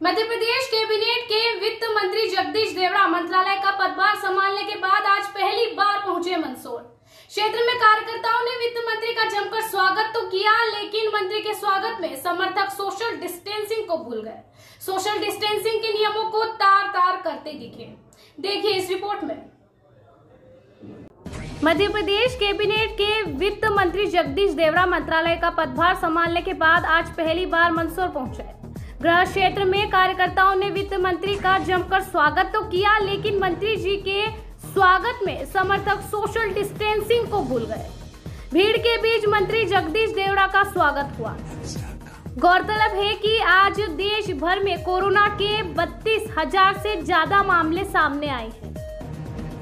Madhya Pradesh cabinet के वित्त मंत्री जगदीश देवड़ा मंत्रालय का पदभार संभालने के बाद आज पहली बार पहुंचे मंदसौर क्षेत्र में। कार्यकर्ताओं ने वित्त मंत्री का जमकर स्वागत तो किया, लेकिन मंत्री के स्वागत में समर्थक सोशल डिस्टेंसिंग को भूल गए। सोशल डिस्टेंसिंग के नियमों को तार-तार करते दिखे। देखिए इस रिपोर्ट में। मध्य प्रदेश कैबिनेट के वित्त मंत्री जगदीश देवड़ा मंत्रालय का पदभार संभालने के बाद आज पहली बार मंदसौर पहुंचे। गृह क्षेत्र में कार्यकर्ताओं ने वित्त मंत्री का जमकर स्वागत तो किया, लेकिन मंत्री जी के स्वागत में समर्थक सोशल डिस्टेंसिंग को भूल गए। भीड़ के बीच मंत्री जगदीश देवड़ा का स्वागत हुआ। गौरतलब है कि आज देश भर में कोरोना के 32,000 से ज्यादा मामले सामने आए हैं।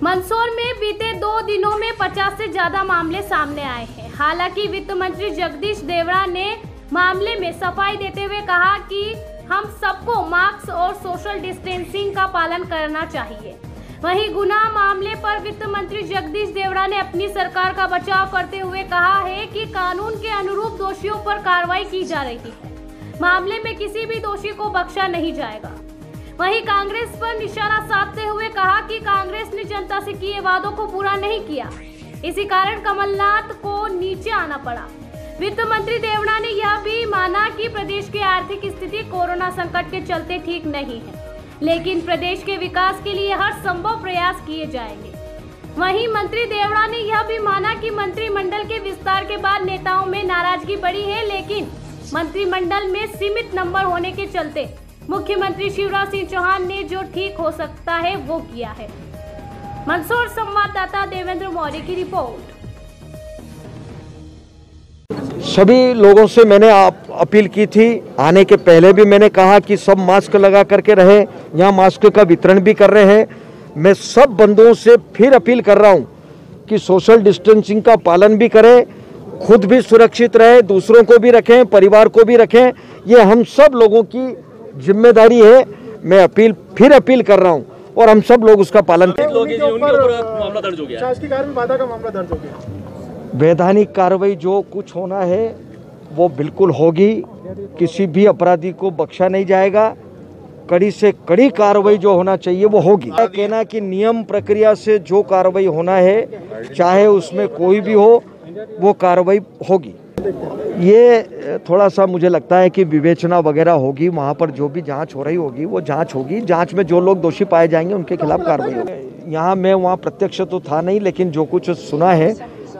मंदसौर में बीते 2 दिनों में 50 से ज्यादा मामले सामने आए हैं। हालांकि वित्त मंत्री जगदीश देवड़ा ने मामले में सफाई देते हुए कहा कि हम सबको मास्क और सोशल डिस्टेंसिंग का पालन करना चाहिए। वहीं गुना मामले पर वित्त मंत्री जगदीश देवड़ा ने अपनी सरकार का बचाव करते हुए कहा है कि कानून के अनुरूप दोषियों पर कार्रवाई की जा रही है। मामले में किसी भी दोषी को बख्शा नहीं जाएगा। वहीं कांग्रेस पर निशाना साधते हुए कहा कि कांग्रेस ने जनता से किए वादों को पूरा नहीं किया, इसी कारण कमलनाथ को नीचे आना पड़ा। वित्त मंत्री देवड़ा ने यह भी माना कि प्रदेश की आर्थिक स्थिति कोरोना संकट के चलते ठीक नहीं है, लेकिन प्रदेश के विकास के लिए हर संभव प्रयास किए जाएंगे। वहीं मंत्री देवड़ा ने यह भी माना कि मंत्रिमंडल के विस्तार के बाद नेताओं में नाराजगी बढ़ी है, लेकिन मंत्रिमंडल में सीमित नंबर होने के चलते मुख्यमंत्री शिवराज सिंह चौहान ने जो ठीक हो सकता है वो किया है। मंदसौर संवाददाता देवेंद्र मौर्य की रिपोर्ट। सभी लोगों से मैंने अपील की थी, आने के पहले भी मैंने कहा कि सब मास्क लगा करके रहे। यहाँ मास्क का वितरण भी कर रहे हैं। मैं सब बंधुओं से फिर अपील कर रहा हूँ कि सोशल डिस्टेंसिंग का पालन भी करें, खुद भी सुरक्षित रहे, दूसरों को भी रखें, परिवार को भी रखें। ये हम सब लोगों की जिम्मेदारी है। मैं फिर अपील कर रहा हूँ और हम सब लोग उसका पालन करें। वैधानिक कार्रवाई जो कुछ होना है वो बिल्कुल होगी। किसी भी अपराधी को बख्शा नहीं जाएगा। कड़ी से कड़ी कार्रवाई जो होना चाहिए वो होगी। कहना कि नियम प्रक्रिया से जो कार्रवाई होना है, चाहे उसमें कोई भी हो, वो कार्रवाई होगी। ये थोड़ा सा मुझे लगता है कि विवेचना वगैरह होगी। वहाँ पर जो भी जांच हो रही होगी वो जांच होगी। जांच में जो लोग दोषी पाए जाएंगे उनके खिलाफ कार्रवाई होगी। यहाँ मैं वहाँ प्रत्यक्ष तो था नहीं, लेकिन जो कुछ सुना है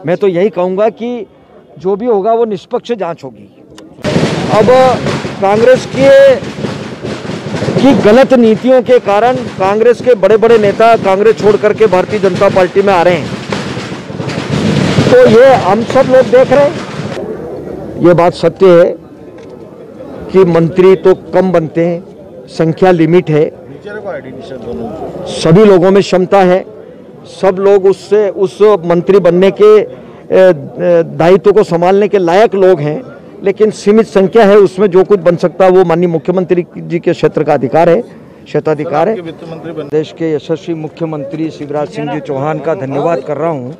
मैं तो यही कहूँगा कि जो भी होगा वो निष्पक्ष जांच होगी। अब कांग्रेस की गलत नीतियों के कारण कांग्रेस के बड़े बड़े नेता कांग्रेस छोड़ करके भारतीय जनता पार्टी में आ रहे हैं, तो ये हम सब लोग देख रहे हैं। ये बात सत्य है कि मंत्री तो कम बनते हैं, संख्या लिमिट है। सभी लोगों में क्षमता है, सब लोग उस मंत्री बनने के दायित्व को संभालने के लायक लोग हैं, लेकिन सीमित संख्या है। उसमें जो कुछ बन सकता है वो माननीय मुख्यमंत्री जी के क्षेत्र का अधिकार है, क्षेत्राधिकार है। देश के यशस्वी मुख्यमंत्री शिवराज सिंह जी चौहान का धन्यवाद कर रहा हूँ,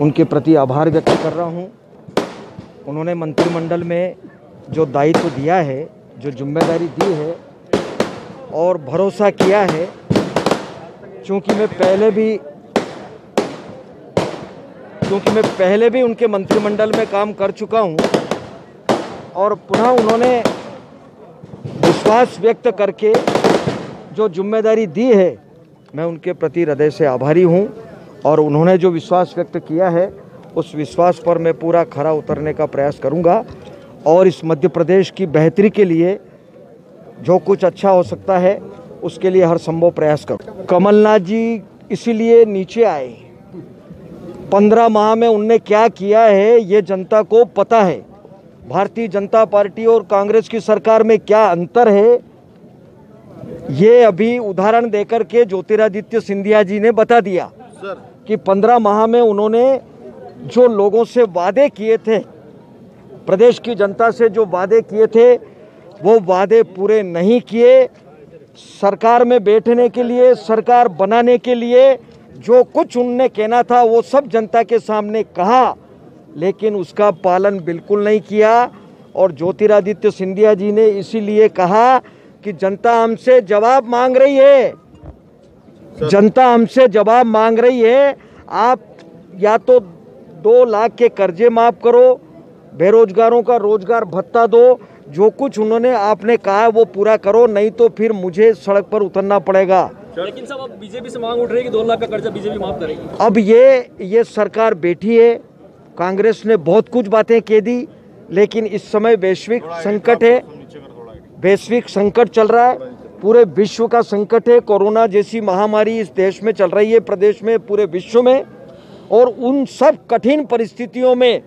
उनके प्रति आभार व्यक्त कर रहा हूँ। उन्होंने मंत्रिमंडल में जो दायित्व दिया है, जो जिम्मेदारी दी है और भरोसा किया है, क्योंकि मैं पहले भी उनके मंत्रिमंडल में काम कर चुका हूं और पुनः उन्होंने विश्वास व्यक्त करके जो जिम्मेदारी दी है, मैं उनके प्रति हृदय से आभारी हूं। और उन्होंने जो विश्वास व्यक्त किया है उस विश्वास पर मैं पूरा खरा उतरने का प्रयास करूंगा और इस मध्य प्रदेश की बेहतरी के लिए जो कुछ अच्छा हो सकता है उसके लिए हर संभव प्रयास करूं। कमलनाथ जी इसीलिए नीचे आए। 15 माह में उनने क्या किया है ये जनता को पता है। भारतीय जनता पार्टी और कांग्रेस की सरकार में क्या अंतर है ये अभी उदाहरण देकर के ज्योतिरादित्य सिंधिया जी ने बता दिया कि 15 माह में उन्होंने जो लोगों से वादे किए थे, प्रदेश की जनता से जो वादे किए थे, वो वादे पूरे नहीं किए। सरकार में बैठने के लिए, सरकार बनाने के लिए जो कुछ उनने कहना था वो सब जनता के सामने कहा, लेकिन उसका पालन बिल्कुल नहीं किया। और ज्योतिरादित्य सिंधिया जी ने इसीलिए कहा कि जनता हमसे जवाब मांग रही है, जनता हमसे जवाब मांग रही है। आप या तो 2 लाख के कर्जे माफ करो, बेरोजगारों का रोजगार भत्ता दो, जो कुछ उन्होंने आपने कहा वो पूरा करो, नहीं तो फिर मुझे सड़क पर उतरना पड़ेगा। लेकिन साहब अब बीजेपी से मांग उठ रही है कि 2 लाख का कर्जा बीजेपी माफ करेगी। अब ये सरकार बैठी है, कांग्रेस ने बहुत कुछ बातें कह दी, लेकिन इस समय वैश्विक संकट है, वैश्विक संकट चल रहा है, पूरे विश्व का संकट है। कोरोना जैसी महामारी इस देश में चल रही है, प्रदेश में, पूरे विश्व में, और उन सब कठिन परिस्थितियों में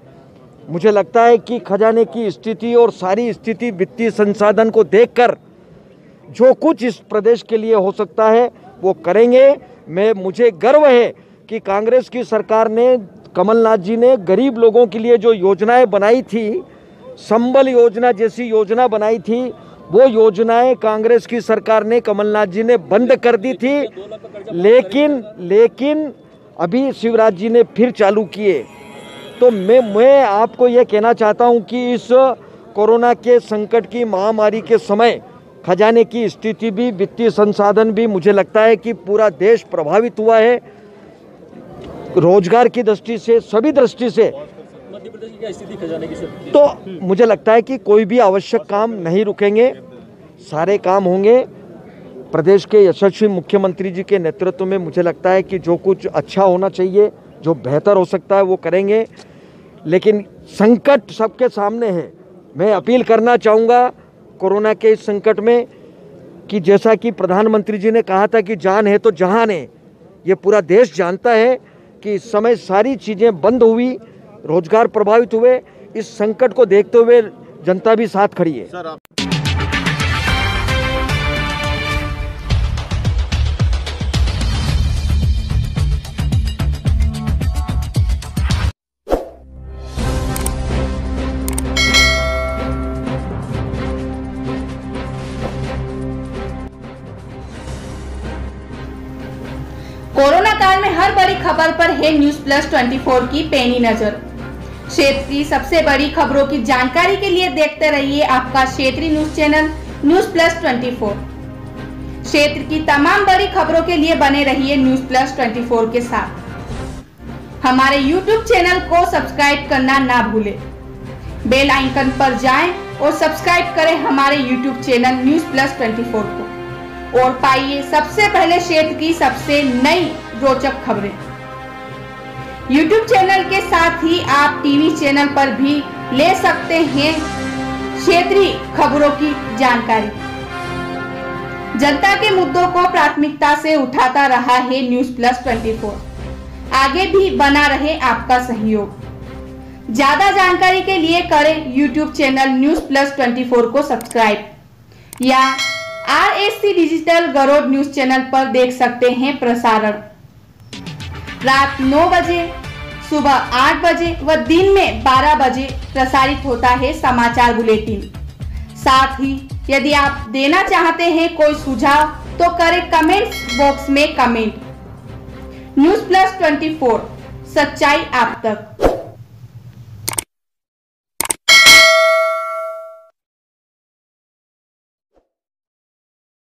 मुझे लगता है कि खजाने की स्थिति और सारी स्थिति वित्तीय संसाधन को देखकर जो कुछ इस प्रदेश के लिए हो सकता है वो करेंगे। मुझे गर्व है कि कांग्रेस की सरकार ने, कमलनाथ जी ने गरीब लोगों के लिए जो योजनाएं बनाई थी, संबल योजना जैसी योजना बनाई थी, वो योजनाएं कांग्रेस की सरकार ने, कमलनाथ जी ने बंद कर दी थी, लेकिन अभी शिवराज जी ने फिर चालू किए। तो मैं आपको ये कहना चाहता हूं कि इस कोरोना के संकट की महामारी के समय खजाने की स्थिति भी, वित्तीय संसाधन भी, मुझे लगता है कि पूरा देश प्रभावित हुआ है, रोजगार की दृष्टि से, सभी दृष्टि से। मध्य प्रदेश की क्या स्थिति खजाने की सर? तो मुझे लगता है कि कोई भी आवश्यक काम नहीं रुकेंगे, सारे काम होंगे। प्रदेश के यशस्वी मुख्यमंत्री जी के नेतृत्व में मुझे लगता है कि जो कुछ अच्छा होना चाहिए, जो बेहतर हो सकता है वो करेंगे। लेकिन संकट सबके सामने है। मैं अपील करना चाहूँगा कोरोना के इस संकट में कि जैसा कि प्रधानमंत्री जी ने कहा था कि जान है तो जहान है, ये पूरा देश जानता है कि इस समय सारी चीज़ें बंद हुई, रोजगार प्रभावित हुए। इस संकट को देखते हुए जनता भी साथ खड़ी है। कोरोना काल में हर बड़ी खबर पर है न्यूज प्लस 24 की पैनी नजर। क्षेत्र की सबसे बड़ी खबरों की जानकारी के लिए देखते रहिए आपका क्षेत्रीय न्यूज चैनल न्यूज प्लस 24। क्षेत्र की तमाम बड़ी खबरों के लिए बने रहिए न्यूज प्लस 24 के साथ। हमारे यूट्यूब चैनल को सब्सक्राइब करना ना भूलें। बेल आइकन पर जाएं और सब्सक्राइब करें हमारे यूट्यूब चैनल न्यूज प्लस 24 को और पाइए सबसे पहले क्षेत्र की सबसे नई रोचक खबरें। YouTube चैनल के साथ ही आप टीवी चैनल पर भी ले सकते हैं क्षेत्रीय खबरों की जानकारी। जनता के मुद्दों को प्राथमिकता से उठाता रहा है न्यूज प्लस 24। आगे भी बना रहे आपका सहयोग। ज्यादा जानकारी के लिए करें YouTube चैनल न्यूज प्लस 24 को सब्सक्राइब या RSC digital Garod news channel पर देख सकते हैं प्रसारण। रात 9 बजे, सुबह 8 बजे व दिन में 12 बजे प्रसारित होता है समाचार बुलेटिन। साथ ही यदि आप देना चाहते हैं कोई सुझाव तो करें कमेंट्स बॉक्स में कमेंट। न्यूज प्लस 24, सच्चाई आप तक।